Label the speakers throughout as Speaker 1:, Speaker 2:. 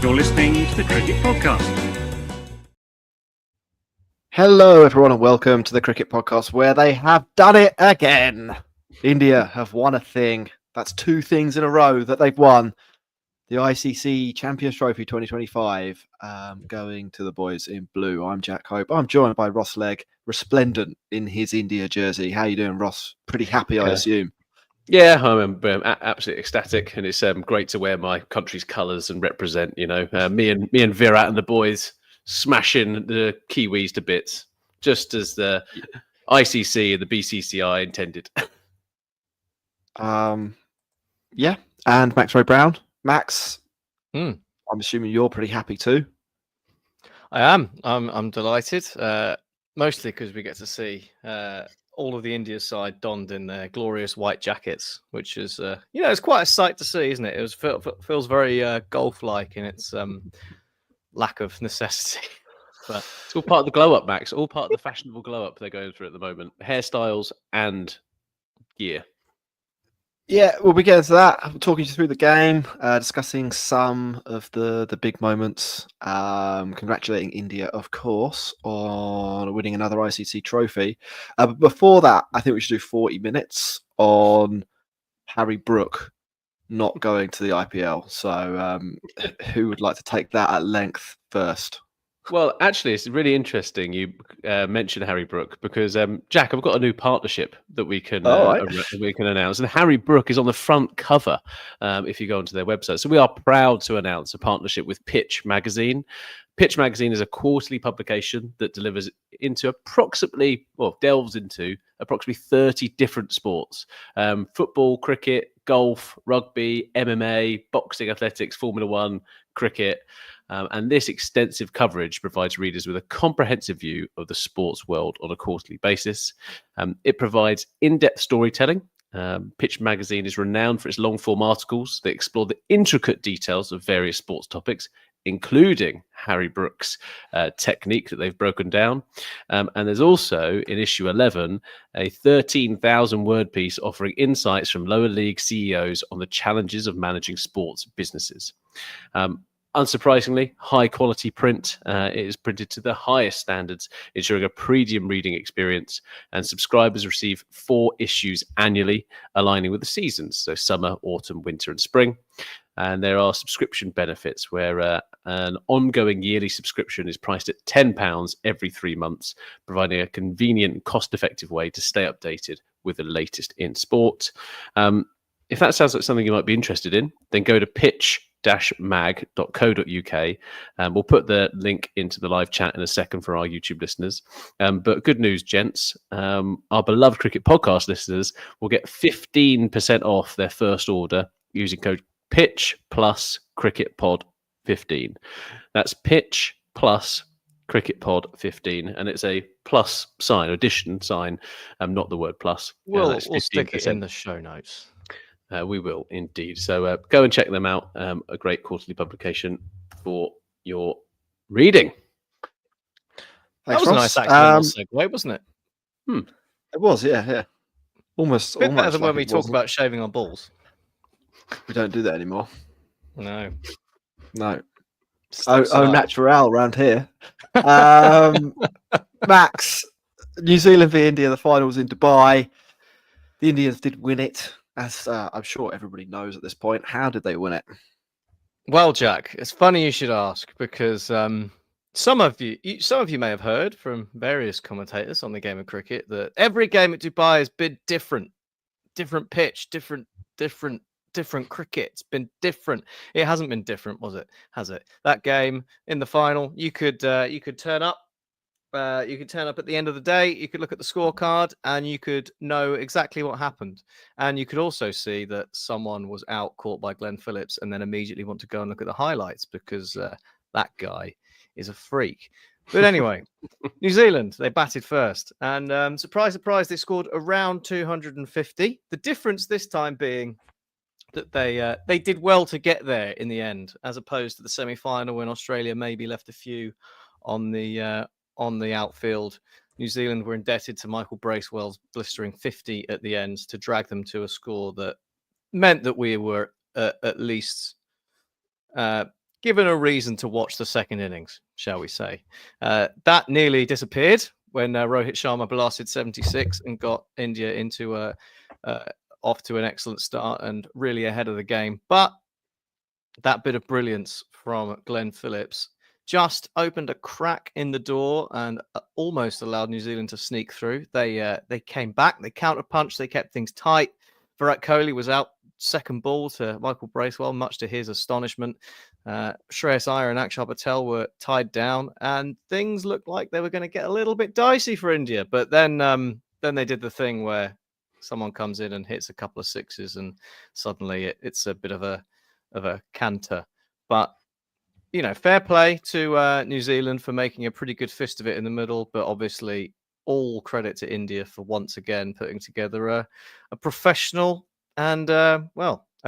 Speaker 1: You're listening to the Cricket Podcast.
Speaker 2: Hello, everyone, and welcome to the Cricket Podcast, where they have done it again. India have won a thing. That's two things in a row that they've won. The ICC Champions Trophy 2025, going to the boys in blue. I'm Jack Hope. I'm joined by Ross Legg, resplendent in his India jersey. How you doing, Ross? Pretty happy, I assume.
Speaker 3: Yeah, I'm absolutely ecstatic, and it's great to wear my country's colours and represent. You know, me and Virat and the boys smashing the Kiwis to bits, just as the ICC and the BCCI intended.
Speaker 2: Yeah, and Max Roy Brown. Max,
Speaker 4: I'm
Speaker 2: assuming you're pretty happy too.
Speaker 4: I am. I'm delighted, mostly because we get to see all of the India side donned in their glorious white jackets, which is, it's quite a sight to see, isn't it? It feels very golf-like in its lack of necessity. But
Speaker 3: it's all part of the glow up, Max. All part of the fashionable glow up they're going through at the moment. Hairstyles and gear.
Speaker 2: Yeah, we'll be getting to that. We're talking you through the game, discussing some of the big moments, congratulating India, of course, on winning another ICC trophy. But before that, I think we should do 40 minutes on Harry Brook not going to the IPL. So who would like to take that at length first?
Speaker 3: Well, actually, it's really interesting you mentioned Harry Brook because, Jack, I've got a new partnership that we can announce. And Harry Brook is on the front cover if you go onto their website. So we are proud to announce a partnership with Pitch Magazine. Pitch Magazine is a quarterly publication that delves into approximately 30 different sports. Football, cricket, golf, rugby, MMA, boxing, athletics, Formula One, cricket. And this extensive coverage provides readers with a comprehensive view of the sports world on a quarterly basis. It provides in-depth storytelling. Pitch Magazine is renowned for its long-form articles that explore the intricate details of various sports topics, including Harry Brook's technique that they've broken down. And there's also, in issue 11, a 13,000-word piece offering insights from lower league CEOs on the challenges of managing sports businesses. Unsurprisingly, high-quality print. It is printed to the highest standards, ensuring a premium reading experience, and subscribers receive 4 issues annually, aligning with the seasons, so summer, autumn, winter, and spring. And there are subscription benefits where an ongoing yearly subscription is priced at £10 every 3 months, providing a convenient and cost-effective way to stay updated with the latest in sport. If that sounds like something you might be interested in, then go to pitch-mag.co.uk. We'll put the link into the live chat in a second for our YouTube listeners. But good news, gents. Our beloved Cricket Podcast listeners will get 15% off their first order using code Pitch plus Cricket Pod 15. That's Pitch plus Cricket Pod 15, and it's a plus sign, addition sign, not the word plus.
Speaker 4: We'll stick it in the show notes.
Speaker 3: We will indeed. So go and check them out. A great quarterly publication for your reading.
Speaker 2: Thanks,
Speaker 4: that was
Speaker 2: Ross.
Speaker 4: a nice accidental segue, wasn't it?
Speaker 2: It was, yeah. Almost
Speaker 4: better than
Speaker 2: like
Speaker 4: when we talk about shaving our balls.
Speaker 2: We don't do that anymore.
Speaker 4: No.
Speaker 2: Oh, natural around here. Max, New Zealand v India, the finals in Dubai. The Indians did win it, as I'm sure everybody knows at this point. How did they win it?
Speaker 4: Well, Jack, it's funny you should ask because some of you may have heard from various commentators on the game of cricket that every game at Dubai has been different pitch, different cricket. It's been different. It hasn't been different, was it? Has it? That game in the final, you could turn up. You could turn up at the end of the day. You could look at the scorecard, and you could know exactly what happened. And you could also see that someone was out caught by Glenn Phillips, and then immediately want to go and look at the highlights because that guy is a freak. But anyway, New Zealand, they batted first, and surprise, surprise, they scored around 250. The difference this time being that they did well to get there in the end, as opposed to the semi-final when Australia maybe left a few on the outfield. New Zealand were indebted to Michael Bracewell's blistering 50 at the end to drag them to a score that meant that we were at least given a reason to watch the second innings, shall we say. That nearly disappeared when Rohit Sharma blasted 76 and got India into off to an excellent start and really ahead of the game. But that bit of brilliance from Glenn Phillips just opened a crack in the door and almost allowed New Zealand to sneak through. They came back, they counter-punched, they kept things tight. Virat Kohli was out second ball to Michael Bracewell, much to his astonishment. Shreyas Iyer and Akshar Patel were tied down, and things looked like they were going to get a little bit dicey for India. But then they did the thing where someone comes in and hits a couple of sixes, and suddenly it's a bit of a canter. But fair play to New Zealand for making a pretty good fist of it in the middle. But obviously, all credit to India for once again putting together a professional and a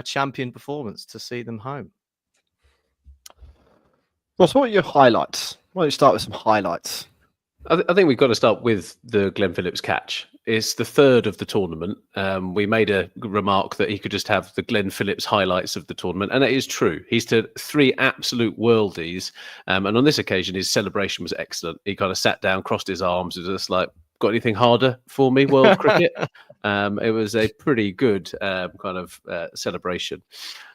Speaker 4: champion performance to see them home.
Speaker 2: Ross, what are your highlights? Why don't you start with some highlights?
Speaker 3: I think we've got to start with the Glenn Phillips catch. It's the third of the tournament. We made a remark that he could just have the Glenn Phillips highlights of the tournament, and it is true. He's to 3 absolute worldies, and on this occasion, his celebration was excellent. He kind of sat down, crossed his arms, was just like, "Got anything harder for me, world cricket?" It was a pretty good kind of celebration.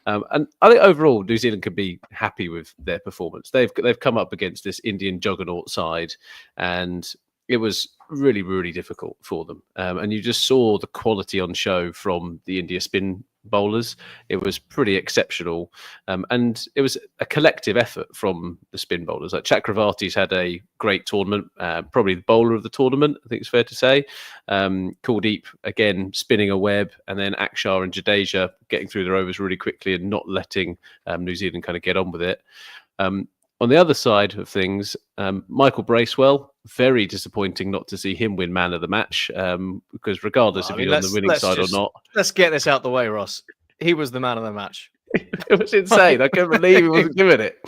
Speaker 3: And I think overall, New Zealand could be happy with their performance. They've come up against this Indian juggernaut side, and it was really, really difficult for them. And you just saw the quality on show from the India spin bowlers. It was pretty exceptional. And it was a collective effort from the spin bowlers. Like Chakravarti's had a great tournament, probably the bowler of the tournament, I think it's fair to say. Kuldeep, again, spinning a web, and then Akshar and Jadeja getting through their overs really quickly and not letting New Zealand kind of get on with it. On the other side of things, Michael Bracewell, very disappointing not to see him win man of the match, because regardless if you're on the winning side or not.
Speaker 4: Let's get this out the way, Ross. He was the man of the match.
Speaker 3: It was insane. I couldn't believe he wasn't giving it.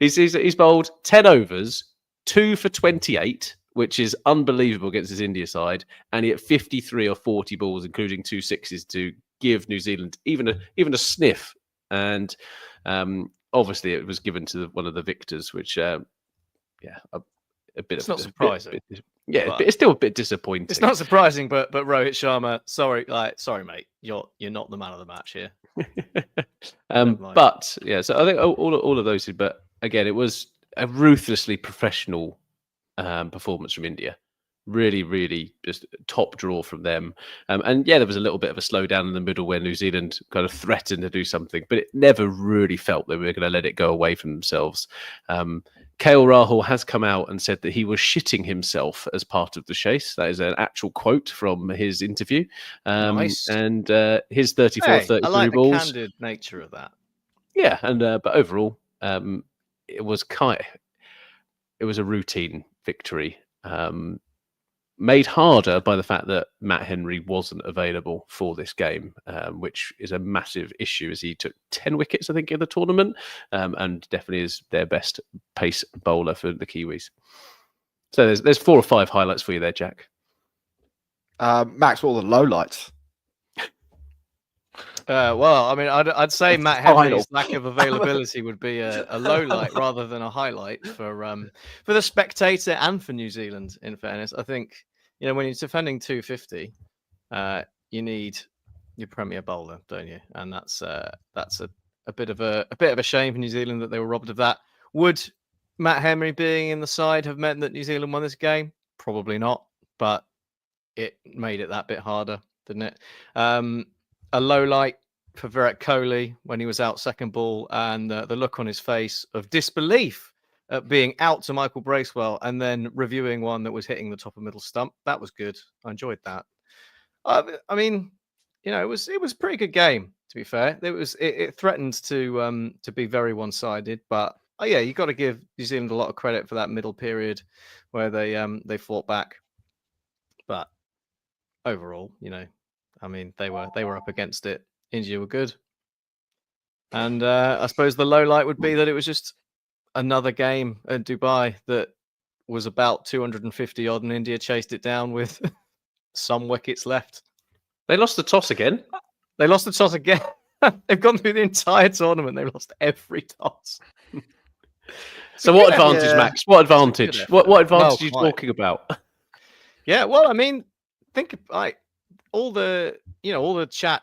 Speaker 3: He's bowled 10 overs, 2 for 28, which is unbelievable against his India side, and he had 53 or 40 balls, including 2 sixes, to give New Zealand even a sniff. And obviously, it was given to one of the victors, which, a bit.
Speaker 4: It's not surprising.
Speaker 3: But it's still a bit disappointing.
Speaker 4: It's not surprising, but Rohit Sharma, sorry, mate, you're not the man of the match here.
Speaker 3: But yeah, so I think all of those. But again, it was a ruthlessly professional performance from India. Really, really just top draw from them. And yeah, there was a little bit of a slowdown in the middle where New Zealand kind of threatened to do something, but it never really felt they were going to let it go away from themselves. KL Rahul has come out and said that he was shitting himself as part of the chase. That is an actual quote from his interview.
Speaker 4: Nice.
Speaker 3: And his 34-33
Speaker 4: I like
Speaker 3: balls.
Speaker 4: the candid nature of that.
Speaker 3: Yeah, and but overall, it was a routine victory. Made harder by the fact that Matt Henry wasn't available for this game, which is a massive issue as he took 10 wickets, I think, in the tournament, and definitely is their best pace bowler for the Kiwis. So there's 4 or 5 highlights for you there, Jack.
Speaker 2: Max, what are the lowlights?
Speaker 4: Well, I mean, I'd say Matt Henry's lack of availability would be a low light rather than a highlight for the spectator and for New Zealand. In fairness, I think when you're defending 250, you need your premier bowler, don't you? And that's a bit of a shame for New Zealand that they were robbed of that. Would Matt Henry being in the side have meant that New Zealand won this game? Probably not, but it made it that bit harder, didn't it? A low light for Virat Kohli when he was out second ball, and the look on his face of disbelief at being out to Michael Bracewell and then reviewing one that was hitting the top of middle stump. That was good. I enjoyed that. I mean, it was a pretty good game, to be fair. It threatened to be very one-sided, but yeah, you got to give New Zealand a lot of credit for that middle period where they fought back. But overall, I mean, they were up against it. India were good. And I suppose the low light would be that it was just another game at Dubai that was about 250 odd, and India chased it down with some wickets left.
Speaker 3: They lost the toss again.
Speaker 4: They lost the toss again. They've gone through the entire tournament. They've lost every toss.
Speaker 3: So what
Speaker 4: Yeah.
Speaker 3: advantage,
Speaker 2: Yeah.
Speaker 3: Max? What advantage?
Speaker 4: effort.
Speaker 3: What advantage are you
Speaker 4: Quite.
Speaker 3: talking about?
Speaker 4: Yeah, well, I mean, think like all the chat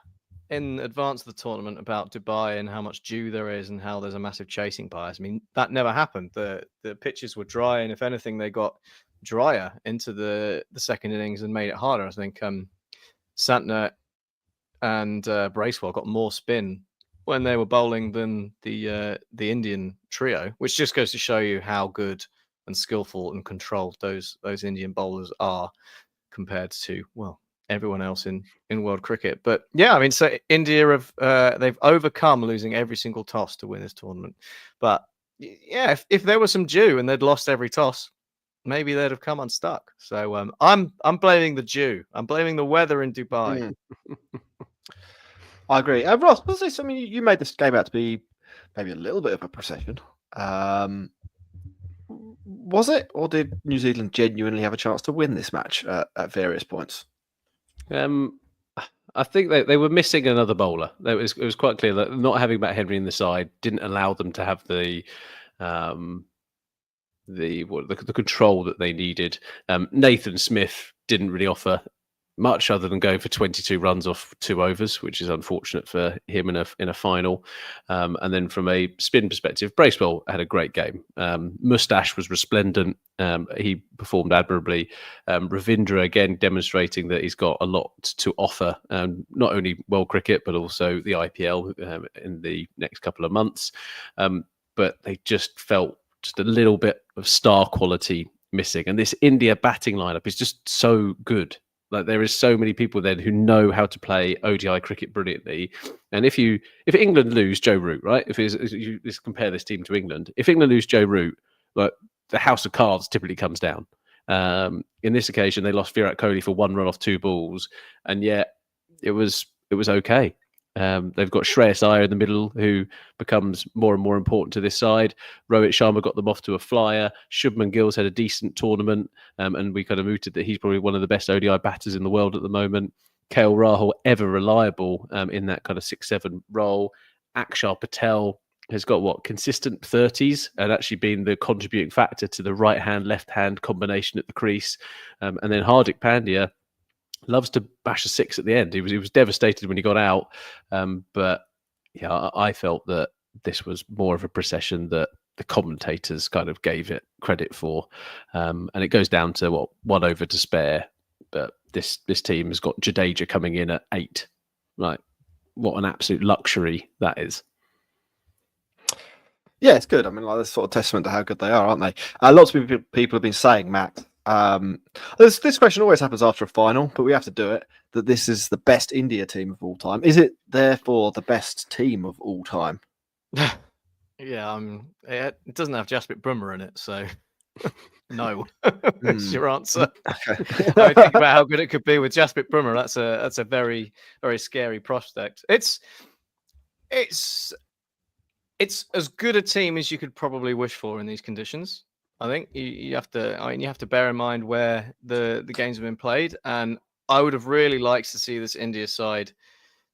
Speaker 4: in advance of the tournament about Dubai and how much dew there is and how there's a massive chasing bias. I mean, that never happened. The pitches were dry, and if anything, they got drier into the second innings and made it harder. I think Santner and Bracewell got more spin when they were bowling than the Indian trio, which just goes to show you how good and skillful and controlled those Indian bowlers are compared to, well, everyone else in world cricket. But yeah, I mean, so India have they've overcome losing every single toss to win this tournament. But yeah, if there was some dew and they'd lost every toss, maybe they'd have come unstuck. So I'm blaming the dew. I'm blaming the weather in Dubai.
Speaker 2: I agree. Ross, was this? I mean, you made this game out to be maybe a little bit of a procession. Was it, or did New Zealand genuinely have a chance to win this match at various points?
Speaker 3: I think they were missing another bowler. It was quite clear that not having Matt Henry in the side didn't allow them to have the control that they needed. Nathan Smith didn't really offer much other than going for 22 runs off 2 overs, which is unfortunate for him in a final. And then from a spin perspective, Bracewell had a great game. Mustache was resplendent. He performed admirably. Ravindra again demonstrating that he's got a lot to offer, not only world cricket but also the IPL in the next couple of months. But they just felt just a little bit of star quality missing. And this India batting lineup is just so good. Like, there is so many people then who know how to play ODI cricket brilliantly. And if England lose Joe Root, right? If you just compare this team to England, if England lose Joe Root, like, the house of cards typically comes down. In this occasion, they lost Virat Kohli for 1 run off 2 balls, and yet it was okay. They've got Shreyas Iyer in the middle, who becomes more and more important to this side. Rohit Sharma got them off to a flyer. Shubman Gill's had a decent tournament, and we kind of mooted that he's probably one of the best ODI batters in the world at the moment. KL Rahul, ever reliable in that kind of 6-7 role. Akshar Patel has got consistent 30s and actually been the contributing factor to the right-hand, left-hand combination at the crease. And then Hardik Pandya loves to bash a 6 at the end. He was devastated when he got out. But yeah, I felt that this was more of a procession that the commentators kind of gave it credit for. And it goes down to 1 over to spare. But this team has got Jadeja coming in at 8. Like, what an absolute luxury that is.
Speaker 2: Yeah, it's good. I mean, like, that's sort of testament to how good they are, aren't they? Lots of people have been saying, Matt, this question always happens after a final, but we have to do it, that this is the best India team of all time. Is it therefore the best team of all time?
Speaker 4: Yeah, it doesn't have Jasprit Bumrah in it, so no. That's your answer.
Speaker 2: Okay.
Speaker 4: I think about how good it could be with Jasprit Bumrah. That's a very, very scary prospect. It's as good a team as you could probably wish for in these conditions. I think you have to bear in mind where the games have been played, and I would have really liked to see this India side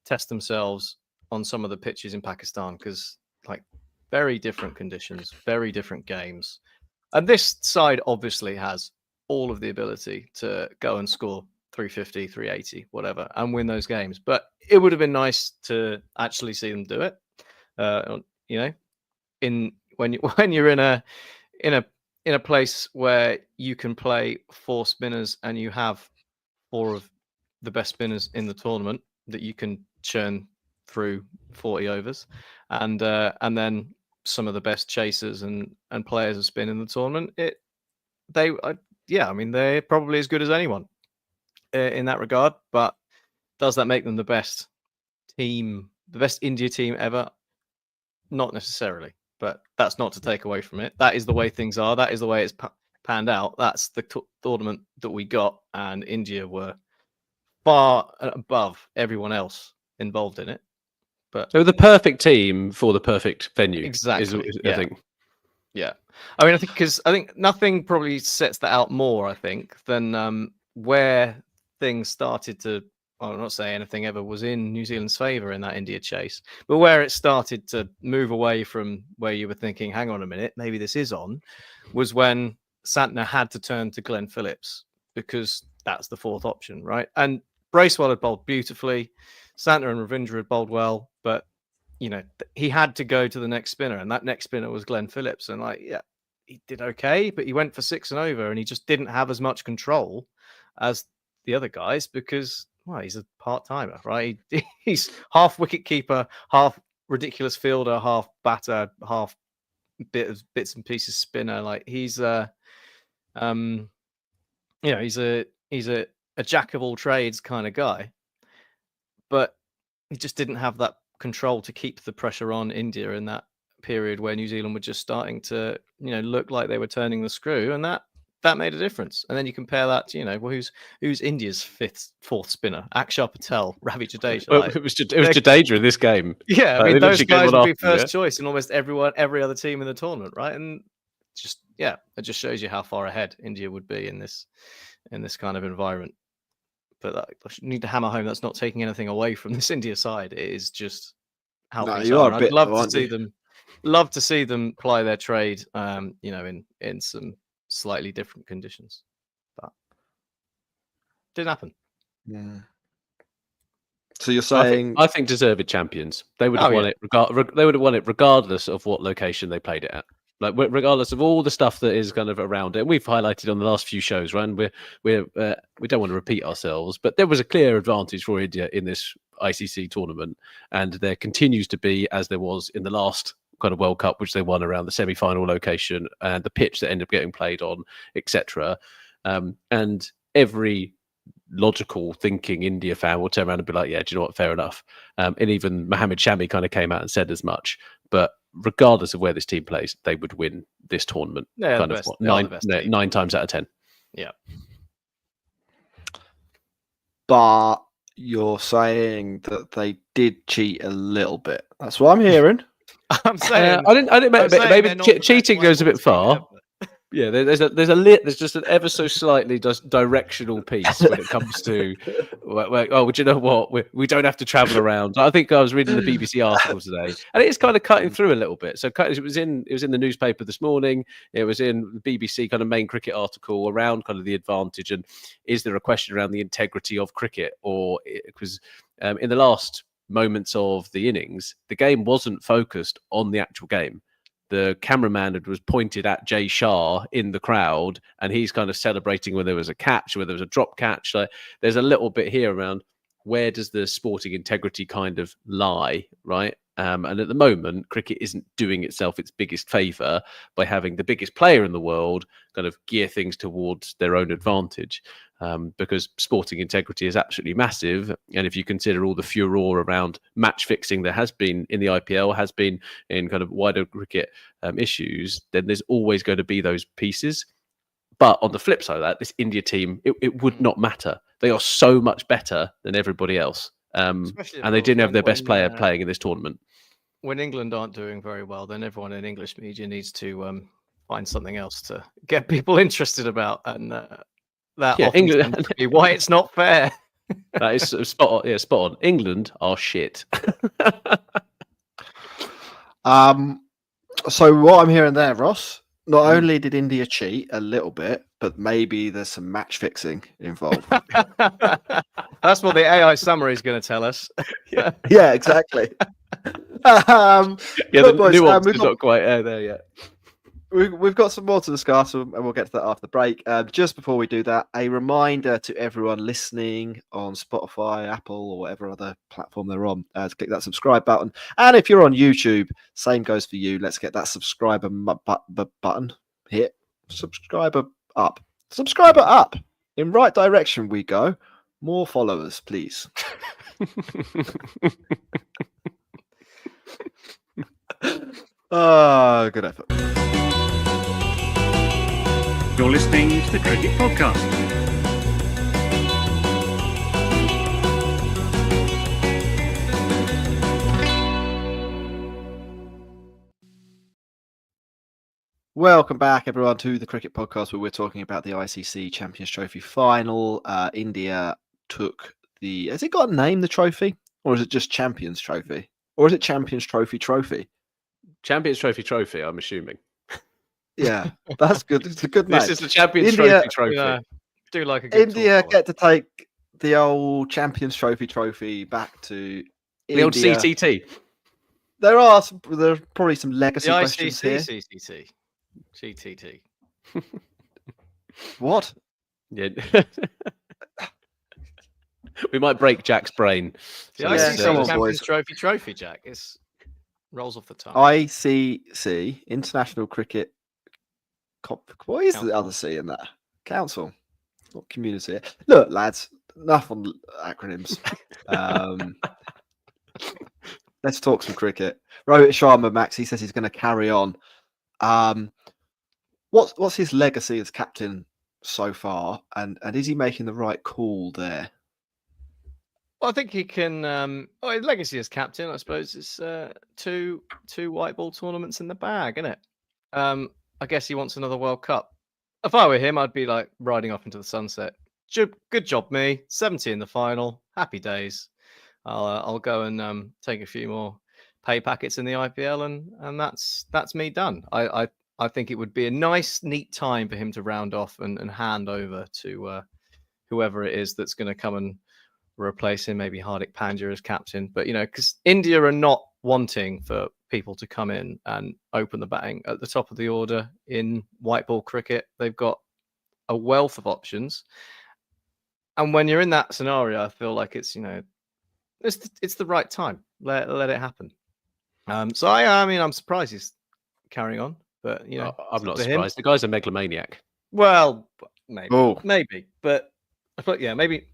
Speaker 4: test themselves on some of the pitches in Pakistan, because very different conditions, very different games, and this side obviously has all of the ability to go and score 350, 380, whatever, and win those games. But it would have been nice to actually see them do it. When you're in a place where you can play 4 spinners and you have 4 of the best spinners in the tournament that you can churn through 40 overs, and then some of the best chasers and players of spin in the tournament, they're probably as good as anyone in that regard. But does that make them the best team, the best India team ever? Not necessarily. But that's not to take away from it. That is the way things are. That is the way it's panned out. That's the tournament that we got, and India were far above everyone else involved in it. But
Speaker 3: they were the perfect team for the perfect venue.
Speaker 4: Exactly.
Speaker 3: I think.
Speaker 4: Yeah. I mean, I think nothing probably sets that out more, I think, than where things started to I'm not saying anything ever was in New Zealand's favour in that India chase, but where it started to move away from where you were thinking, hang on a minute, maybe this is on, was when Santner had to turn to Glenn Phillips, because that's the fourth option, right? And Bracewell had bowled beautifully, Santner and Ravindra had bowled well, but he had to go to the next spinner, and that next spinner was Glenn Phillips. And he did okay, but he went for 6 and over, and he just didn't have as much control as the other guys because, well, he's a part-timer, right? He's half wicket keeper, half ridiculous fielder, half batter, half bits and pieces spinner. Like he's he's a jack of all trades kind of guy, but he just didn't have that control to keep the pressure on India in that period where New Zealand were just starting to look like they were turning the screw, and that made a difference. And then you compare that to who's India's fourth spinner, Akshar Patel, Ravi Jadeja.
Speaker 3: Well, it was Jadeja in this game.
Speaker 4: Yeah, I mean those guys would be first choice in almost every other team in the tournament, right? And it just shows you how far ahead India would be in this kind of environment. But I need to hammer home that's not taking anything away from this India side. It is just how things are. I'd love to see them ply their trade, in some slightly different conditions, but didn't happen.
Speaker 2: Yeah. So you're saying?
Speaker 3: I think deserved champions. They would have won it. They would have won it regardless of what location they played it at. Like regardless of all the stuff that is kind of around it. And we've highlighted on the last few shows, right? And we don't want to repeat ourselves, but there was a clear advantage for India in this ICC tournament, and there continues to be, as there was in the last kind of World Cup, which they won around the semi-final location and the pitch that ended up getting played on, etc. And every logical thinking India fan will turn around and be like, yeah, do you know what? Fair enough. And even Mohammed Shami kind of came out and said as much. But regardless of where this team plays, they would win this tournament.
Speaker 4: Yeah,
Speaker 3: kind of nine times out of 10.
Speaker 4: Yeah.
Speaker 2: But you're saying that they did cheat a little bit. That's what I'm hearing.
Speaker 4: I'm saying
Speaker 3: I didn't. Maybe cheating goes a bit far. Yeah, there's just an ever so slightly just directional piece when it comes to do you know what, we don't have to travel around. I think I was reading the BBC article today, and it is kind of cutting through a little bit. So it was in the newspaper this morning. It was in the BBC kind of main cricket article around kind of the advantage, and is there a question around the integrity of cricket, or because in the last moments of the innings, the game wasn't focused on the actual game. The cameraman was pointed at Jay Shah in the crowd, and he's kind of celebrating when there was a catch, where there was a drop catch. Like, there's a little bit here around where does the sporting integrity kind of lie, right? And at the moment, cricket isn't doing itself its biggest favour by having the biggest player in the world kind of gear things towards their own advantage. Because sporting integrity is absolutely massive. And if you consider all the furore around match fixing there has been in the IPL, has been in kind of wider cricket issues, then there's always going to be those pieces. But on the flip side of that, this India team, it would not matter. They are so much better than everybody else. And they didn't have their best player playing in this tournament.
Speaker 4: When England aren't doing very well, then everyone in English media needs to find something else to get people interested about. And that England be why it's not fair.
Speaker 3: That is spot on. Yeah, spot on. England are shit.
Speaker 2: So what I'm hearing there, Ross, not only did India cheat a little bit, but maybe there's some match fixing involved.
Speaker 4: That's what the AI summary is going to tell us.
Speaker 2: Yeah, exactly.
Speaker 3: The nuance is not quite there yet.
Speaker 2: We've got some more to discuss, and we'll get to that after the break. Just before we do that, a reminder to everyone listening on Spotify, Apple, or whatever other platform they're on, to click that subscribe button. And if you're on YouTube, same goes for you. Let's get that subscriber button hit. Subscriber up. In right direction we go. More followers, please. Good effort.
Speaker 1: You're listening to the Cricket Podcast.
Speaker 2: Welcome back, everyone, to the Cricket Podcast, where we're talking about the ICC Champions Trophy final. India took the. Has it got a name, the trophy, or is it just Champions Trophy, or is it Champions Trophy Trophy?
Speaker 3: Champions Trophy, I'm assuming.
Speaker 2: Yeah, that's good. It's a good name.
Speaker 3: This is the Champions
Speaker 2: India-
Speaker 3: Trophy.
Speaker 4: Yeah, do like a good
Speaker 2: India
Speaker 4: talk
Speaker 2: get to take the old Champions Trophy back to
Speaker 3: The old
Speaker 2: India.
Speaker 3: CTT.
Speaker 2: There's probably some legacy
Speaker 4: the
Speaker 2: questions here.
Speaker 4: ICC CTT.
Speaker 2: What?
Speaker 3: Yeah. We might break Jack's brain.
Speaker 4: The
Speaker 3: So
Speaker 2: Yeah,
Speaker 4: ICC
Speaker 2: come on,
Speaker 4: Champions
Speaker 2: boys.
Speaker 4: Trophy, Jack. It's rolls off the tongue.
Speaker 2: ICC, International Cricket. What is the
Speaker 4: Council.
Speaker 2: other C in that? Council, not community. Look, lads, enough on acronyms. Let's talk some cricket. Rohit Sharma, Max, he says he's going to carry on. What's his legacy as captain so far, and is he making the right call there?
Speaker 4: Well, I think he can. His legacy as captain, I suppose, is two white ball tournaments in the bag, isn't it? I guess he wants another World Cup. If I were him, I'd be like riding off into the sunset. Good job, me. 70 in the final. Happy days. I'll go and take a few more pay packets in the IPL, and that's me done. I think it would be a nice, neat time for him to round off and hand over to whoever it is that's going to come and replace him, maybe Hardik Pandya as captain. But, because India are not wanting for people to come in and open the batting at the top of the order in white ball cricket. They've got a wealth of options. And when you're in that scenario, I feel like it's the right time. Let it happen. So I'm surprised he's carrying on, but
Speaker 3: I'm not
Speaker 4: for him.
Speaker 3: surprised. The guy's a megalomaniac.
Speaker 4: Well, maybe,
Speaker 2: Oh.
Speaker 4: maybe, but yeah, maybe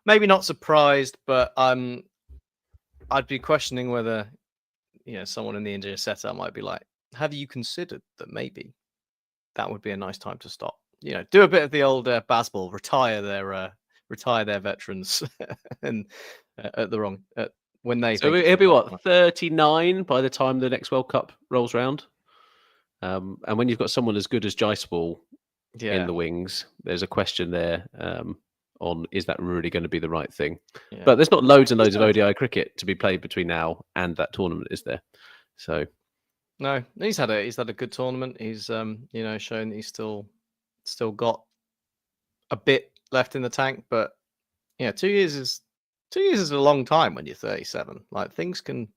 Speaker 4: not surprised, but I'd be questioning whether someone in the India setup might be like, have you considered that maybe that would be a nice time to stop? Do a bit of the old Bazball, retire their veterans, and when they.
Speaker 3: So he'll be what, 39 by the time the next World Cup rolls round. And when you've got someone as good as Jaiswal in the wings, there's a question there on is that really going to be the right thing?
Speaker 4: Yeah.
Speaker 3: But there's not loads and loads of ODI cricket to be played between now and that tournament, is there? So
Speaker 4: no, he's had a good tournament. He's shown that he's still got a bit left in the tank, but 2 years is a long time when you're 37. Like things can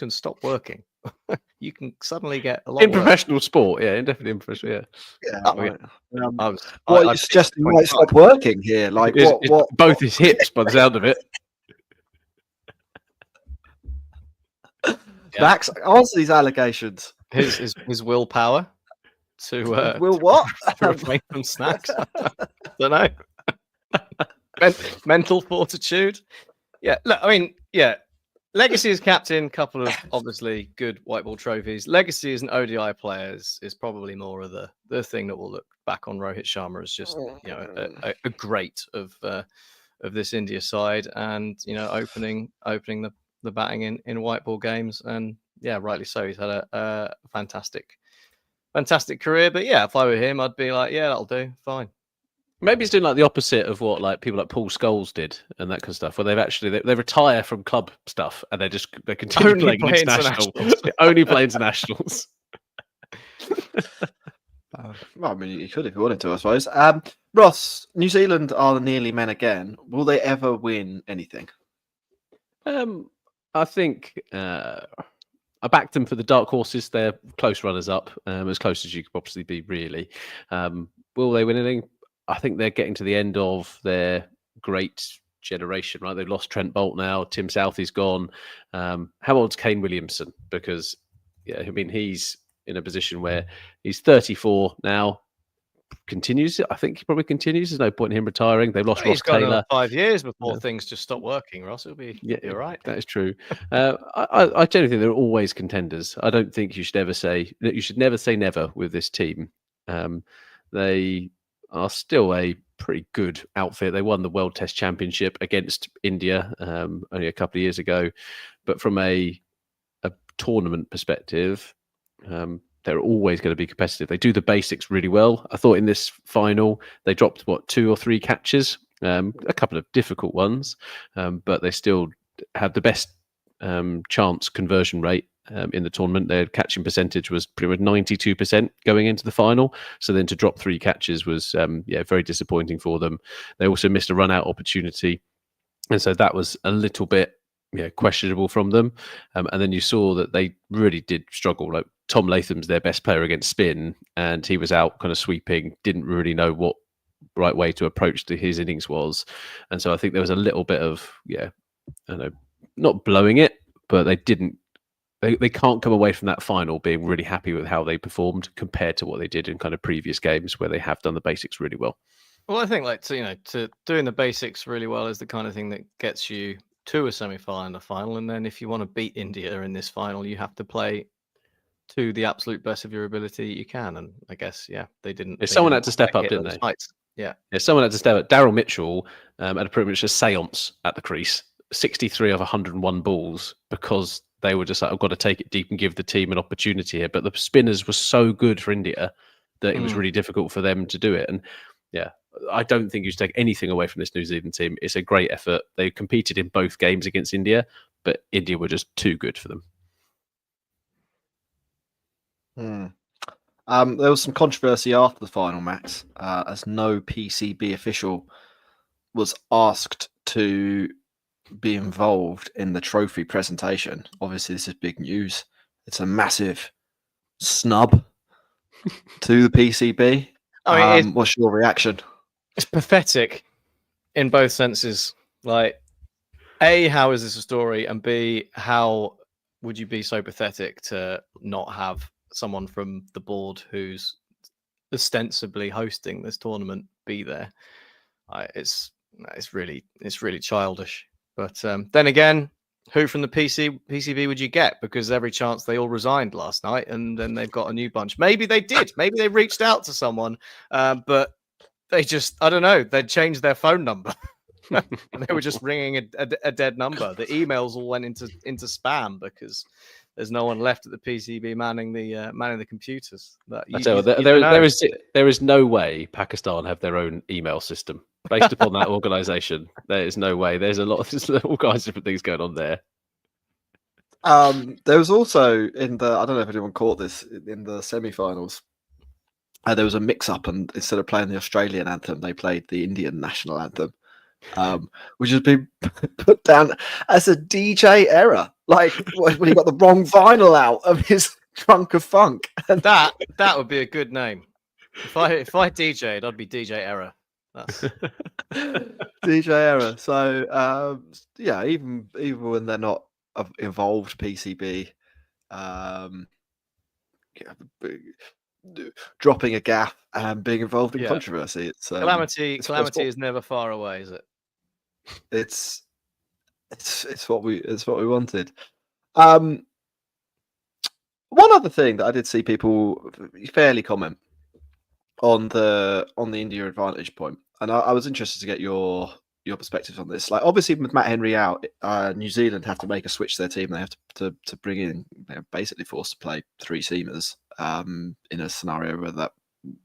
Speaker 4: stop working. You can suddenly get a lot
Speaker 3: in
Speaker 4: worse.
Speaker 3: professional sport, definitely in professional,
Speaker 2: What are you suggesting might stop working here? Like what?
Speaker 3: Both his hips, by the sound of it.
Speaker 2: Max, answer these allegations.
Speaker 4: His willpower to
Speaker 2: Will what?
Speaker 4: to refrain from snacks. Don't know. Mental fortitude. Yeah, look, Legacy as captain, couple of obviously good white ball trophies. Legacy as an ODI player is probably more of the thing that we'll look back on Rohit Sharma as just a great of this India side, and opening the batting in white ball games, and rightly so. He's had a fantastic career. But if I were him, I'd be like, that'll do, fine.
Speaker 3: Maybe he's doing like the opposite of what like people like Paul Scholes did and that kind of stuff, where they retire from club stuff and they continue
Speaker 4: Only
Speaker 3: playing
Speaker 4: play
Speaker 3: international.
Speaker 4: internationals.
Speaker 3: They only play internationals.
Speaker 2: Well, you could if you wanted to, I suppose. Ross, New Zealand are the nearly men again. Will they ever win anything?
Speaker 3: I think I backed them for the dark horses. They're close runners up, as close as you could possibly be, really. Will they win anything? I think they're getting to the end of their great generation, right? They've lost Trent Bolt now. Tim Southey's gone. How old's Kane Williamson? Because, he's in a position where he's 34 now. Continues. I think he probably continues. There's no point in him retiring. They've lost Ross
Speaker 4: got
Speaker 3: Taylor.
Speaker 4: 5 years before things just stop working, Ross. It'll be you're right.
Speaker 3: That is true. I generally think they're always contenders. I don't think you should never say never with this team. They are still a pretty good outfit. They won the World Test Championship against India only a couple of years ago. But from a tournament perspective, they're always going to be competitive. They do the basics really well. I thought in this final, they dropped, 2 or 3 catches A couple of difficult ones, but they still had the best chance conversion rate in the tournament. Their catching percentage was pretty much 92% going into the final. So then to drop 3 catches was very disappointing for them. They also missed a run-out opportunity. And so that was a little bit questionable from them. And then you saw that they really did struggle. Like Tom Latham's their best player against spin, and he was out kind of sweeping, didn't really know what right way to approach his innings was. And so I think there was a little bit of, I don't know, not blowing it, but they can't come away from that final being really happy with how they performed compared to what they did in kind of previous games where they have done the basics really well.
Speaker 4: Well, I think to doing the basics really well is the kind of thing that gets you to a semi-final and a final. And then if you want to beat India in this final, you have to play to the absolute best of your ability you can. And I guess, they didn't.
Speaker 3: Someone had to step up, didn't they?
Speaker 4: Yeah,
Speaker 3: someone had to step up. Daryl Mitchell had pretty much a seance at the crease, 63 of 101 balls, because they were just like, I've got to take it deep and give the team an opportunity here. But the spinners were so good for India that it was really difficult for them to do it. And I don't think you should take anything away from this New Zealand team. It's a great effort. They competed in both games against India, but India were just too good for them.
Speaker 2: There was some controversy after the final, Max, as no PCB official was asked to be involved in the trophy presentation. Obviously, this is big news. It's a massive snub to the PCB.
Speaker 4: I mean,
Speaker 2: what's your reaction?
Speaker 4: It's pathetic in both senses. Like, A, how is this a story? And B, how would you be so pathetic to not have someone from the board who's ostensibly hosting this tournament be there? It's really childish. But then again, who from the PCB would you get? Because every chance they all resigned last night, and then they've got a new bunch. Maybe they did. Maybe they reached out to someone, but they just, I don't know, they'd changed their phone number. And they were just ringing a dead number. The emails all went into spam because there's no one left at the PCB manning the computers.
Speaker 3: There is no way Pakistan have their own email system based upon that organisation. There is no way. There's all kinds of different things going on there.
Speaker 2: There was also I don't know if anyone caught this in the semi-finals. There was a mix-up, and instead of playing the Australian anthem, they played the Indian national anthem, which has been put down as a DJ error. Like when he got the wrong vinyl out of his trunk of funk. And
Speaker 4: that would be a good name. If I DJ'd, I'd be DJ Error. That's
Speaker 2: DJ Error. So even when they're not involved, PCB, dropping a gaff and being involved in controversy. It's
Speaker 4: calamity is never far away, is it?
Speaker 2: It's what we wanted. One other thing that I did see people fairly comment on the India advantage point, and I was interested to get your perspectives on this. Like, obviously with Matt Henry out, New Zealand have to make a switch to their team. They have to bring in, they're basically forced to play 3 seamers in a scenario where that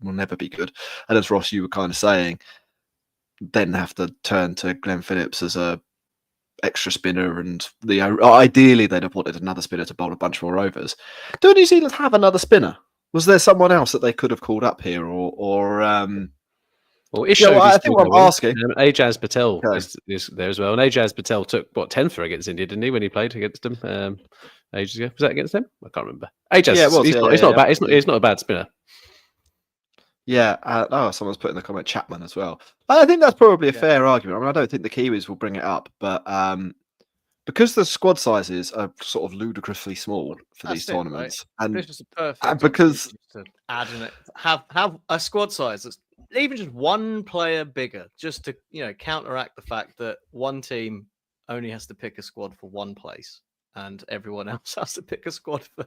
Speaker 2: will never be good. And as Ross, you were kind of saying, then have to turn to Glenn Phillips as a extra spinner, and ideally they'd have wanted another spinner to bowl a bunch more overs. Do New Zealand have another spinner? Was there someone else that they could have called up here, or
Speaker 3: I think
Speaker 2: what I'm asking.
Speaker 3: Ajaz Patel is there as well, and Ajaz Patel took 10 for against India, didn't he, when he played against them ages ago? Was that against them? I can't remember. Ajaz, yeah, he's not a bad spinner.
Speaker 2: Yeah. Someone's put in the comment Chapman as well. I think that's probably a fair argument. I mean, I don't think the Kiwis will bring it up, but because the squad sizes are sort of ludicrously small for these tournaments, right? And
Speaker 4: this is perfect
Speaker 2: because
Speaker 4: to add in it, have a squad size that's even just one player bigger, just to counteract the fact that one team only has to pick a squad for one place, and everyone else has to pick a squad for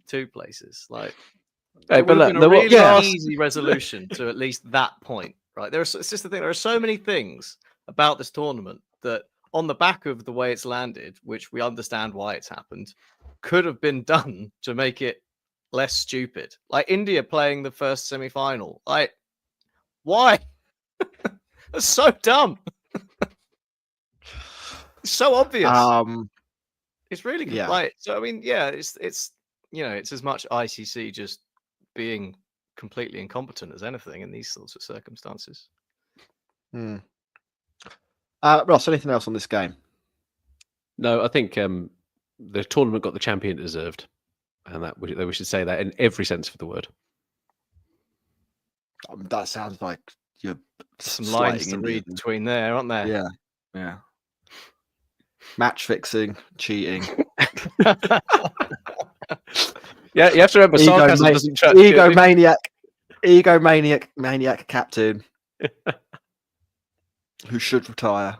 Speaker 4: 2 places. Like. It would have been a really easy resolution to at least that point, right? It's just the thing. There are so many things about this tournament that, on the back of the way it's landed, which we understand why it's happened, could have been done to make it less stupid. Like India playing the first semi-final. Like, why? That's so dumb. It's so obvious. It's really good.
Speaker 2: Yeah.
Speaker 4: Like, so I mean, yeah, it's it's as much ICC just being completely incompetent as anything in these sorts of circumstances.
Speaker 2: Ross, anything else on this game?
Speaker 3: No, I think the tournament got the champion it deserved, and that we should say that in every sense of the word.
Speaker 2: That sounds like you're
Speaker 4: Some lines
Speaker 2: slighting
Speaker 4: to
Speaker 2: India
Speaker 4: read
Speaker 2: then.
Speaker 4: between there, aren't there?
Speaker 2: Yeah. Match fixing, cheating.
Speaker 3: Yeah, you have to remember sarcasm doesn't trust
Speaker 2: egomaniac captain who should retire.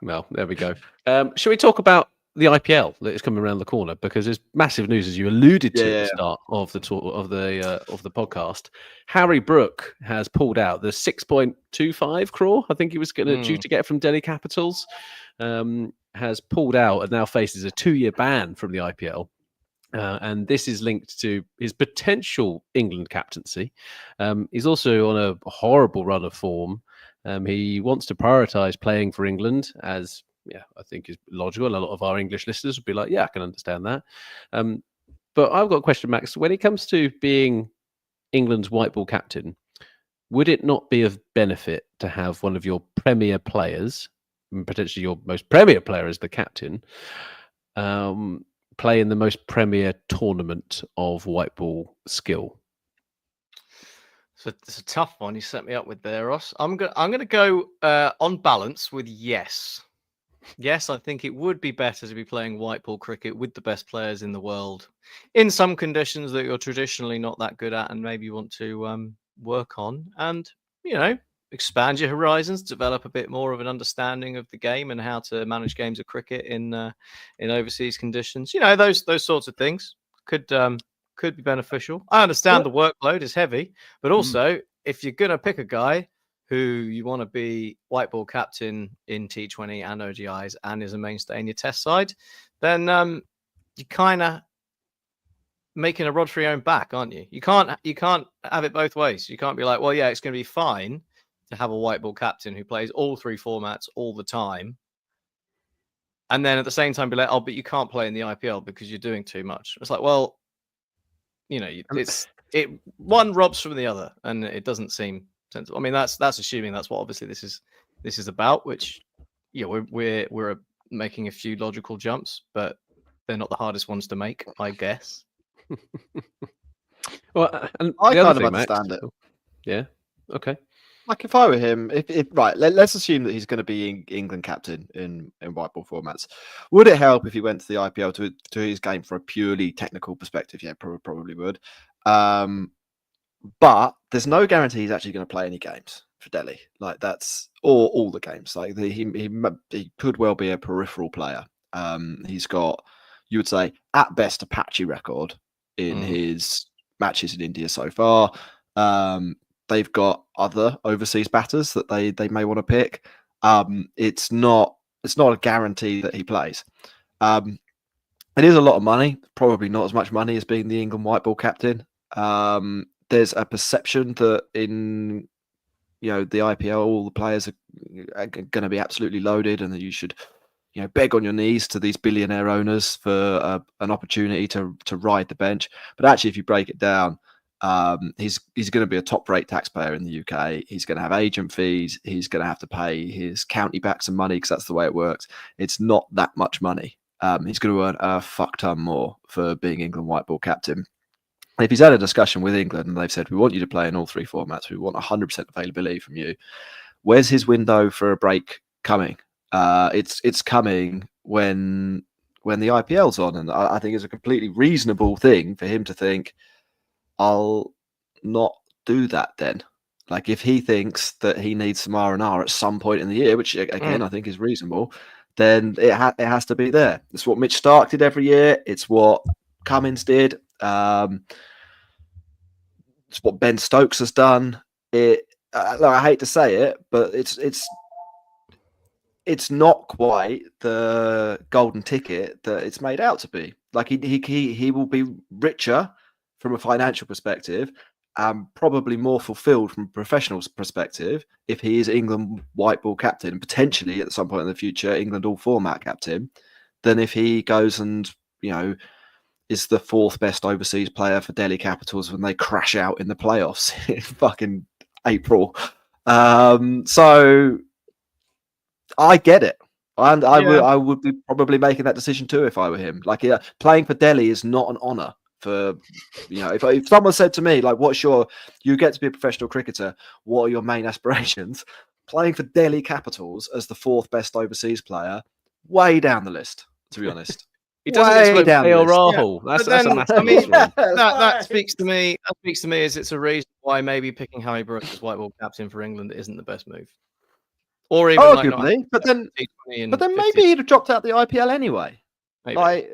Speaker 3: Well, there we go. Shall we talk about the IPL that is coming around the corner? Because there's massive news, as you alluded to at the start of the podcast. Harry Brook has pulled out the 6.25 crore. I think he was due to get from Delhi Capitals. Has pulled out and now faces a 2-year ban from the IPL. And this is linked to his potential England captaincy. He's also on a horrible run of form. He wants to prioritise playing for England, as I think is logical. A lot of our English listeners would be like, yeah, I can understand that. But I've got a question, Max. When it comes to being England's white ball captain, would it not be of benefit to have one of your premier players, potentially your most premier player as the captain, play in the most tournament of white ball skill?
Speaker 4: So it's a tough one you set me up with there, Ross. I'm gonna go on balance with yes. Yes, I think it would be better to be playing white ball cricket with the best players in the world in some conditions that you're traditionally not that good at and maybe you want to work on, and expand your horizons, develop a bit more of an understanding of the game and how to manage games of cricket in overseas conditions. Those sorts of things could be beneficial. I understand the workload is heavy, but also if you're gonna pick a guy who you want to be white ball captain in T20 and ODIs and is a mainstay in your test side, then you're kind of making a rod for your own back, aren't you? You can't have it both ways. You can't be like, well, yeah, it's going to be fine to have a white ball captain who plays all 3 formats all the time, and then at the same time be like, oh, but you can't play in the IPL because you're doing too much. It's like, well, one robs from the other, and it doesn't seem sensible. I mean, that's assuming that's what obviously this is about, which we're making a few logical jumps, but they're not the hardest ones to make, I guess.
Speaker 3: Well, and
Speaker 2: I
Speaker 3: the
Speaker 2: kind
Speaker 3: other
Speaker 2: of
Speaker 3: thing,
Speaker 2: understand
Speaker 3: Max,
Speaker 2: it.
Speaker 3: Yeah. Okay.
Speaker 2: Like if I were him, if right, let's assume that he's going to be England captain in white ball formats. Would it help if he went to the IPL to his game for a purely technical perspective? Yeah, probably would. But there's no guarantee he's actually going to play any games for Delhi. Like that's all the games. Like he could well be a peripheral player. He's got, you would say, at best a patchy record in his matches in India so far. They've got other overseas batters that they may want to pick. It's not a guarantee that he plays. It is a lot of money, probably not as much money as being the England white ball captain. There's a perception that in the IPL, all the players are going to be absolutely loaded, and that you should beg on your knees to these billionaire owners for an opportunity to ride the bench. But actually, if you break it down, he's going to be a top-rate taxpayer in the UK. He's going to have agent fees. He's going to have to pay his county back some money because that's the way it works. It's not that much money. He's going to earn a fuck ton more for being England white ball captain. If he's had a discussion with England and they've said, we want you to play in all 3 formats, we want 100% availability from you, where's his window for a break coming? It's coming when the IPL's on, and I think it's a completely reasonable thing for him to think, I'll not do that then. Like if he thinks that he needs some R&R at some point in the year, which again I think is reasonable, then it has to be there. It's what Mitch Stark did every year. It's what Cummins did. It's what Ben Stokes has done. I hate to say it, but it's not quite the golden ticket that it's made out to be. Like he will be richer from a financial perspective, probably more fulfilled from a professional perspective if he is England white ball captain and potentially at some point in the future England all format captain than if he goes and is the 4th best overseas player for Delhi Capitals when they crash out in the playoffs in fucking April. So I get it. And I would be probably making that decision too if I were him. Like, playing for Delhi is not an honour. For if someone said to me, like, you get to be a professional cricketer, what are your main aspirations? Playing for Delhi Capitals as the 4th best overseas player, way down the list, to be honest.
Speaker 3: He doesn't look down Rahul.
Speaker 4: Yeah.
Speaker 3: That's a massive
Speaker 4: that speaks to me. That speaks to me as it's a reason why maybe picking Harry Brook as white ball captain for England isn't the best move. Or even
Speaker 2: arguably, but then maybe he'd have dropped out the IPL anyway. Maybe. Like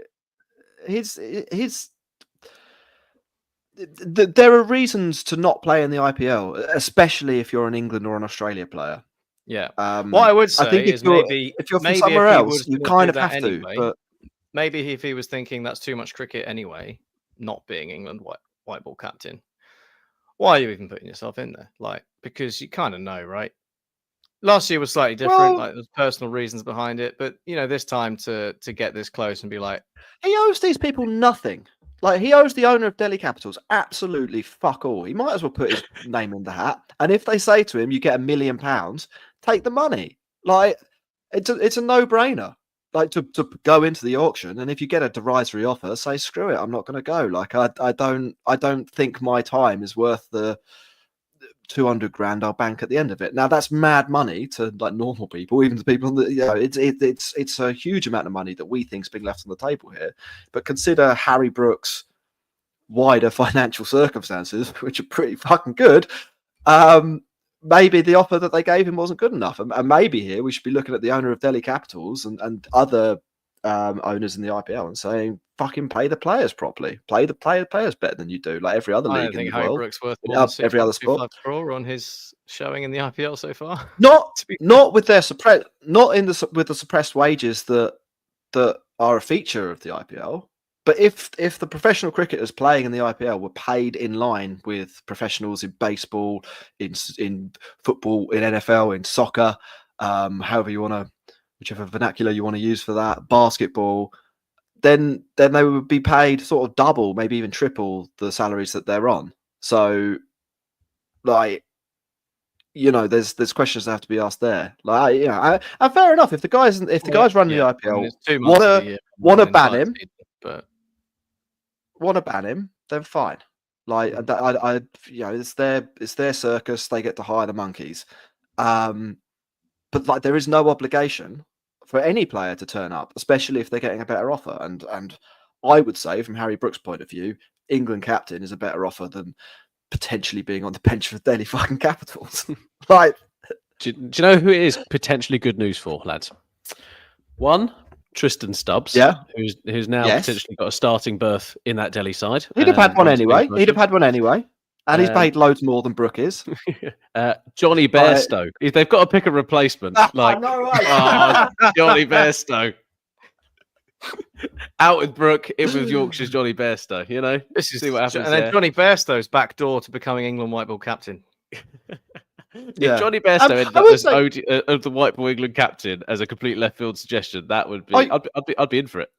Speaker 2: there are reasons to not play in the IPL, especially if you're an England or an Australia player.
Speaker 4: Yeah. What I would say is
Speaker 2: if you're from somewhere else, you kind of have to. But
Speaker 4: maybe if he was thinking that's too much cricket anyway, not being England white ball captain, why are you even putting yourself in there? Like, because you kind of know, right? Last year was slightly different. Like, there's personal reasons behind it, but this time to get this close and be like,
Speaker 2: he owes these people nothing. Like, he owes the owner of Delhi Capitals absolutely fuck all. He might as well put his name in the hat. And if they say to him, "You get £1 million," take the money. Like, it's a no-brainer. Like, to go into the auction, and if you get a derisory offer, say screw it, I'm not going to go. Like, I don't think my time is worth the 200 grand I'll bank at the end of it. Now, that's mad money to like normal people, even to people that it's a huge amount of money that we think's being left on the table here. But consider Harry Brook's wider financial circumstances, which are pretty fucking good. Maybe the offer that they gave him wasn't good enough, and maybe here we should be looking at the owner of Delhi Capitals and other owners in the IPL and saying, fucking pay the players properly. Play the players better than you do, like every other league in the
Speaker 4: Harry
Speaker 2: world.
Speaker 4: Brook's worth more than
Speaker 2: every other sport.
Speaker 4: Crore on his showing in the IPL so far.
Speaker 2: Not with their with the suppressed wages that are a feature of the IPL. But if the professional cricketers playing in the IPL were paid in line with professionals in baseball, in football, in NFL, in soccer, however you want to, whichever vernacular you want to use for that, basketball, then they would be paid sort of double, maybe even triple the salaries that they're on. So, like, there's questions that have to be asked there. Like, and fair enough. If the guys running the IPL want to ban him, then fine. Like, it's their circus. They get to hire the monkeys. But like, there is no obligation for any player to turn up, especially if they're getting a better offer. And I would say, from Harry Brook's point of view, England captain is a better offer than potentially being on the bench for Delhi fucking Capitals. Like,
Speaker 3: do you know who it is potentially good news for, lads? One, Tristan Stubbs, who's now potentially got a starting berth in that Delhi side.
Speaker 2: He'd have had one anyway. And he's paid loads more than Brook is.
Speaker 3: Johnny Bairstow. They've got to pick a replacement. Like, Johnny Bairstow. Out with Brook, in with Yorkshire's Johnny Bairstow. See what happens.
Speaker 4: And then Johnny Bairstow's back door to becoming England white ball captain.
Speaker 3: If Johnny Bairstow ended up as the white ball England captain as a complete left field suggestion, that would be. I'd be in for it.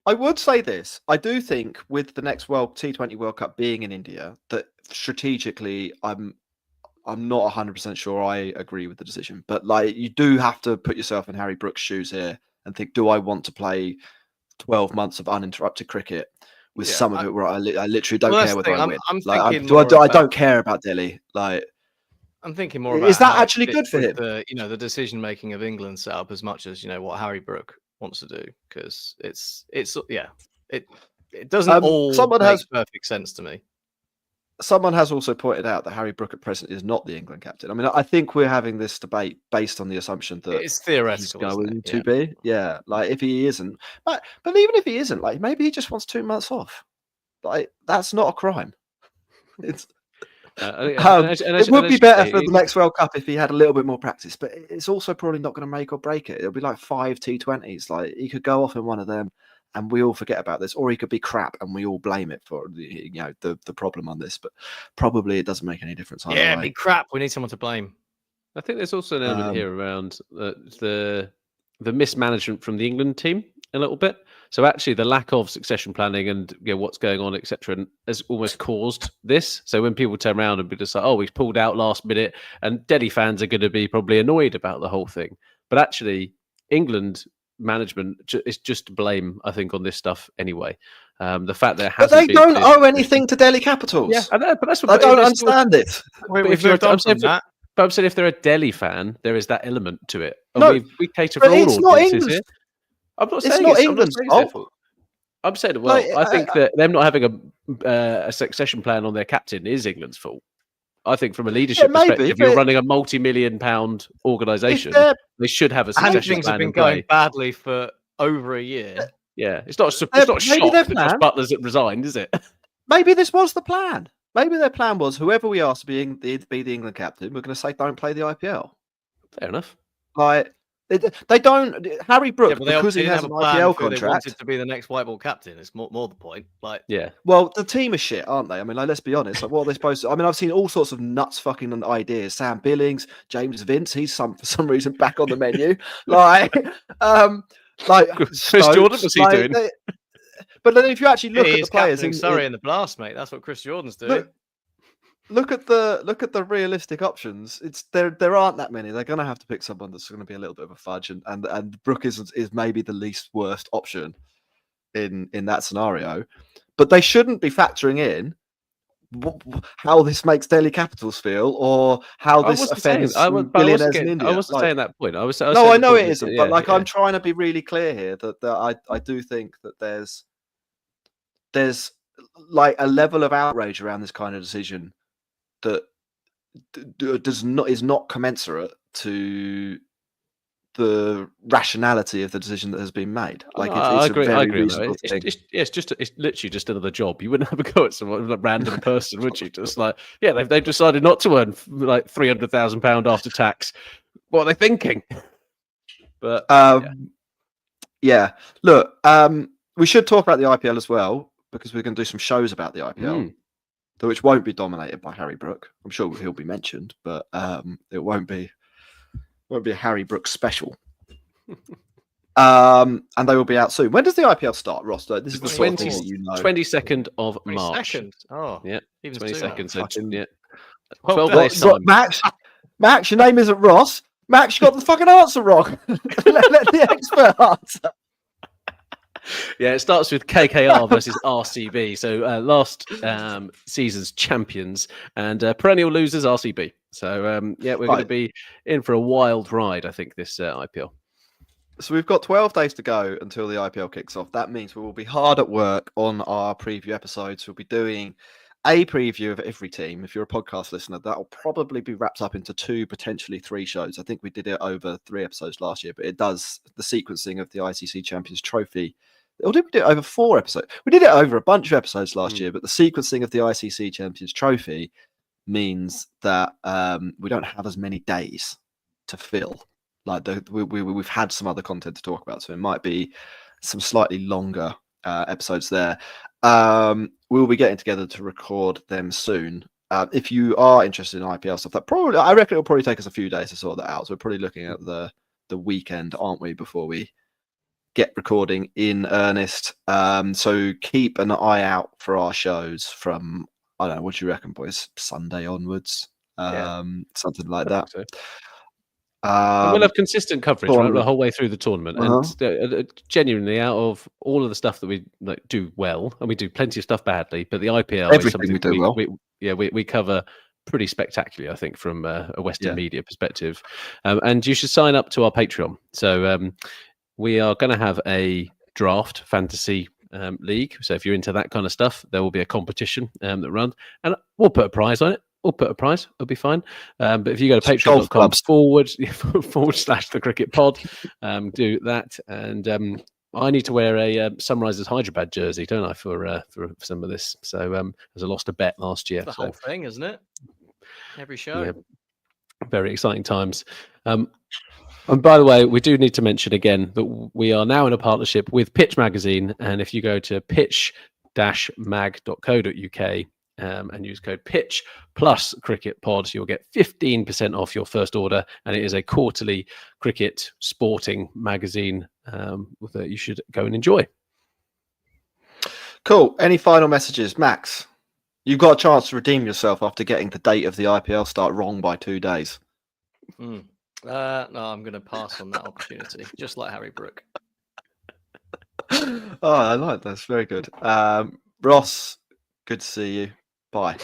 Speaker 2: I would say this. I do think with the next T20 World Cup being in India, that strategically, I'm not 100% sure I agree with the decision. But like, you do have to put yourself in Harry Brook's shoes here and think, do I want to play 12 months of uninterrupted cricket with some of it where I literally don't care whether I win? I don't care about Delhi. Like,
Speaker 4: I'm thinking more about,
Speaker 2: is that actually good for him?
Speaker 4: The decision making of England set up as much as what Harry Brook wants to do, because it doesn't make perfect sense to me.
Speaker 2: Someone has also pointed out that Harry Brook at present is not the England captain. I mean, I think we're having this debate based on the assumption that
Speaker 4: it's theoretical.
Speaker 2: He's going to be, like, if he isn't, but even if he isn't, like, maybe he just wants 2 months off. Like, that's not a crime. It's. It would be better for the next World Cup if he had a little bit more practice, but it's also probably not going to make or break it. It'll be like 5 T20s. Like, he could go off in one of them and we all forget about this, or he could be crap and we all blame it for the problem on this. But probably it doesn't make any difference.
Speaker 4: Yeah, be crap. We need someone to blame.
Speaker 3: I think there's also an element here around the mismanagement from the England team a little bit. So actually, the lack of succession planning and what's going on, etc., has almost caused this. So when people turn around and be just like, "Oh, he's pulled out last minute," and Delhi fans are going to be probably annoyed about the whole thing. But actually, England management is just to blame, I think, on this stuff anyway. The fact that it hasn't
Speaker 2: but they don't owe anything to Delhi Capitals.
Speaker 3: Yeah, I know, but that's what
Speaker 2: I don't understand it.
Speaker 3: But I'm saying if they're a Delhi fan, there is that element to it. And
Speaker 2: no,
Speaker 3: we cater for all audiences here. I'm not saying
Speaker 2: it's not England's fault.
Speaker 3: I'm saying, well, I think that them not having a succession plan on their captain is England's fault. I think from a leadership perspective, you're running a multi-million-pound organisation. They should have a succession plan.
Speaker 4: Things have been going badly for over a year.
Speaker 3: Yeah, it's not a shock that Josh Butler's resigned, is it?
Speaker 2: Maybe this was the plan. Maybe their plan was whoever we ask to be the England captain, we're going to say don't play the IPL.
Speaker 3: Fair enough.
Speaker 2: Like they don't. Harry Brook, because he has an IPL contract,
Speaker 4: they wanted to be the next white ball captain. It's more the point. Like,
Speaker 3: yeah.
Speaker 2: Well, the team are shit, aren't they? I mean, like, let's be honest. Like, what are they supposed to? I mean, I've seen all sorts of nuts fucking ideas. Sam Billings, James Vince. He's for some reason back on the menu.
Speaker 3: Chris Jordan, what's he doing?
Speaker 2: But then, if you actually look at the players
Speaker 4: in the blast, mate, that's what Chris Jordan's doing.
Speaker 2: Look at the realistic options. There aren't that many. They're going to have to pick someone that's going to be a little bit of a fudge, and Brook is maybe the least worst option in that scenario. But they shouldn't be factoring in how this makes Delhi Capitals feel, or how this affects billionaires in India.
Speaker 3: I wasn't saying that point.
Speaker 2: I know it isn't, but I'm trying to be really clear here that I do think that there's like a level of outrage around this kind of decision that is not commensurate to the rationality of the decision that has been made. Like,
Speaker 3: I agree. It's literally just another job. You wouldn't have a go at someone, a random person, would you? Just like, they've decided not to earn like £300,000 after tax. What are they thinking? But
Speaker 2: look, we should talk about the IPL as well, because we're going to do some shows about the IPL. Which won't be dominated by Harry Brook. I'm sure he'll be mentioned, but it won't be a Harry Brook special. And they will be out soon. When does the IPL start, Ross? This is the
Speaker 3: 22nd of March.
Speaker 4: 22nd. Oh,
Speaker 3: yeah, 22nd. So,
Speaker 2: 12 days time. Max, your name isn't Ross. Max, you got the fucking answer wrong. let the expert answer.
Speaker 3: Yeah, it starts with KKR versus RCB. So last season's champions and perennial losers RCB. So we're going to be in for a wild ride, I think, this IPL.
Speaker 2: So we've got 12 days to go until the IPL kicks off. That means we will be hard at work on our preview episodes. We'll be doing a preview of every team. If you're a podcast listener, that will probably be wrapped up into 2, potentially 3 shows. I think we did it over 3 episodes last year, but it does the sequencing of the ICC Champions Trophy. Or did we do it over 4 episodes? We did it over a bunch of episodes last year, but the sequencing of the ICC Champions Trophy means that we don't have as many days to fill. Like we've had some other content to talk about, so it might be some slightly longer episodes there. We'll be getting together to record them soon. If you are interested in IPL stuff, I reckon it'll probably take us a few days to sort that out. So we're probably looking at the weekend, aren't we, before we get recording in earnest. So keep an eye out for our shows from, I don't know, what do you reckon, boys? Sunday onwards, something like that.
Speaker 3: So. We'll have consistent coverage the whole way through the tournament, and genuinely, out of all of the stuff that we do well, and we do plenty of stuff badly, but the IPL is something we do well. We cover pretty spectacularly, I think, from a Western media perspective. And you should sign up to our Patreon. So we are going to have a draft fantasy league. So if you're into that kind of stuff, there will be a competition that runs, and we'll put a prize on it. We'll put a prize. It'll be fine. But if you go to patreon.com / the cricket pod, do that. And I need to wear a Sunrisers Hyderabad jersey, don't I, for some of this? So as I lost a bet last year.
Speaker 4: It's the whole thing, isn't it? Every show.
Speaker 3: Yeah, very exciting times. And by the way, we do need to mention again that we are now in a partnership with Pitch Magazine. And if you go to pitch-mag.co.uk and use code PITCH plus Cricket Pod, you'll get 15% off your first order. And it is a quarterly cricket sporting magazine that you should go and enjoy.
Speaker 2: Cool. Any final messages, Max? You've got a chance to redeem yourself after getting the date of the IPL start wrong by 2 days.
Speaker 4: No, I'm going to pass on that opportunity, just like Harry Brook.
Speaker 2: Oh, I like that. That's very good. Ross, good to see you. Bye.